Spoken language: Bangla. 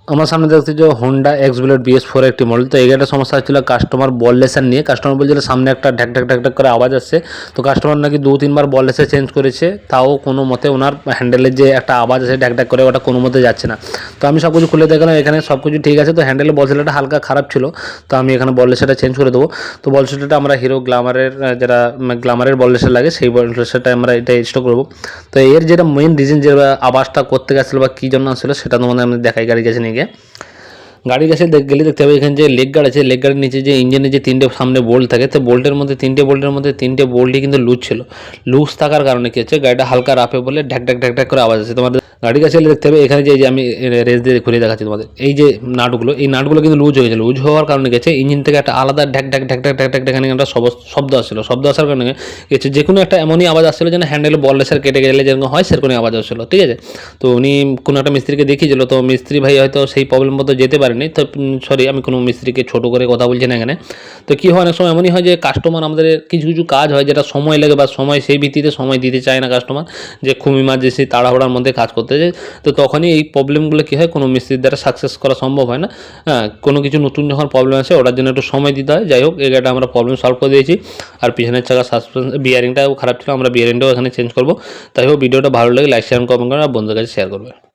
আমার সামনে দেখছি যে হোন্ডা এক্স বুলেট BS4 একটি মডেল। তো এই গাড়িটার সমস্যা হচ্ছিল কাস্টমার বল লেসার নিয়ে। কাস্টমার বলছিল সামনে একটা ঢ্যাক ঢ্যাক ঢ্যাক ঢ্যাক করে আওয়াজ আসছে। তো কাস্টমার নাকি 2-3 বার বল লেসার চেঞ্জ করেছে, তাও কোনো মতে ওনার হ্যান্ডেলের যে একটা আওয়াজ আছে ঢ্যাক ঢ্যাক করে, ওটা কোনো মতে যাচ্ছে না। তো আমি সব কিছু খুলে দেখলাম এখানে সব কিছু ঠিক আছে। তো হ্যান্ডেলের বল সেলারটা হালকা খারাপ ছিল, তো আমি এখানে বল লেসারটা চেঞ্জ করে দেবো। তো বল সেলারটা আমরা হিরো গ্ল্যামারের যারা গ্ল্যামারের বল লেসার লাগে সেই বল লেসারটা আমরা এটা ইনস্টল করবো। তো এর যেটা মেইন রিজন যে আওয়াজটা করতে গেছিলো বা কী জন্য আসছিলো সেটা তোমাদের আমি দেখাই গাড়ি কাছে নিয়ে গিয়ে। গাড়ির কাছে গেলে দেখতে হবে এখানে যে লেগ গার্ড আছে, লেগ গার্ডের নিচে যে ইঞ্জিনের যে 3টে সামনে বোল্ট থাকে, তো বোল্টের মধ্যে 3টে বোল্টের মধ্যে 3টে বোল্টই কিন্তু লুজ ছিল। লুজ থাকার কারণে কী হচ্ছে, গাড়িটা হালকা রাফে বলে ঢ্যাক ঢ্যাক ঢ্যাক ঢ্যাক করে আওয়াজ আছে। তোমাদের গাড়ির কাছে দেখতে হবে এখানে যে আমি রেস দিয়ে ঘুরিয়ে দেখাচ্ছি তোমাদের, এই যে নাটগুলো, এই নাটগুলো কিন্তু লুজ হয়ে গেছে। লুজ হওয়ার কারণে গেছে ইঞ্জিন থেকে একটা আলাদা ঢ্যাক ঢ্যাক ঢ্যাক ঢ্যাক ঢ্যাক ঢ্যাক এখানে একটা শব্দ আসছিল। শব্দ আসার কারণে গেছে যে কোনো একটা এমনই আওয়াজ আসছিলো যেন হ্যান্ডেলে বল লেসার কেটে গেলে যেরকম হয় সেরকমই আওয়াজ আসছিলো, ঠিক আছে। তো উনি কোনো একটা মিস্ত্রিকে দেখিয়েছিল, তো মিস্ত্রি ভাই হয়তো সেই প্রবলেম মতো যেতে পারেনি। তো সরি, আমি কোনো মিস্ত্রিকে ছোটো করে কথা বলছি না এখানে। তো কী হয়, অনেক সময় এমনই হয় যে কাস্টমার আমাদের কিছু কিছু কাজ হয় যেটা সময় লাগে বা সময় সেই ভিত্তিতে সময় দিতে চায় না কাস্টমার, যে খুব ইমার্জেন্সি তাড়াহুড়ার মধ্যে কাজ করতে যায়। তো তখনই এই প্রবলেমগুলো কী হয়, কোনো মিস্ত্রির দ্বারা সাকসেস করা সম্ভব হয় না। হ্যাঁ, কোনো কিছু নতুন যখন প্রবলেম আসে ওটার জন্য একটু সময় দিতে হয়। যাই হোক, এই গাড়িটা আমরা প্রবলেম সলভ করে দিয়েছি। আর পিছনের চাকা সাসপেন্স বিয়ারিংটাও খারাপ ছিল, আমরা বিয়ারিংটাও এখানে চেঞ্জ করবো। তাই হোক, ভিডিওটা ভালো লাগে লাইক শেয়ার কমেন্ট করবেন আর বন্ধুদের কাছে শেয়ার করবেন।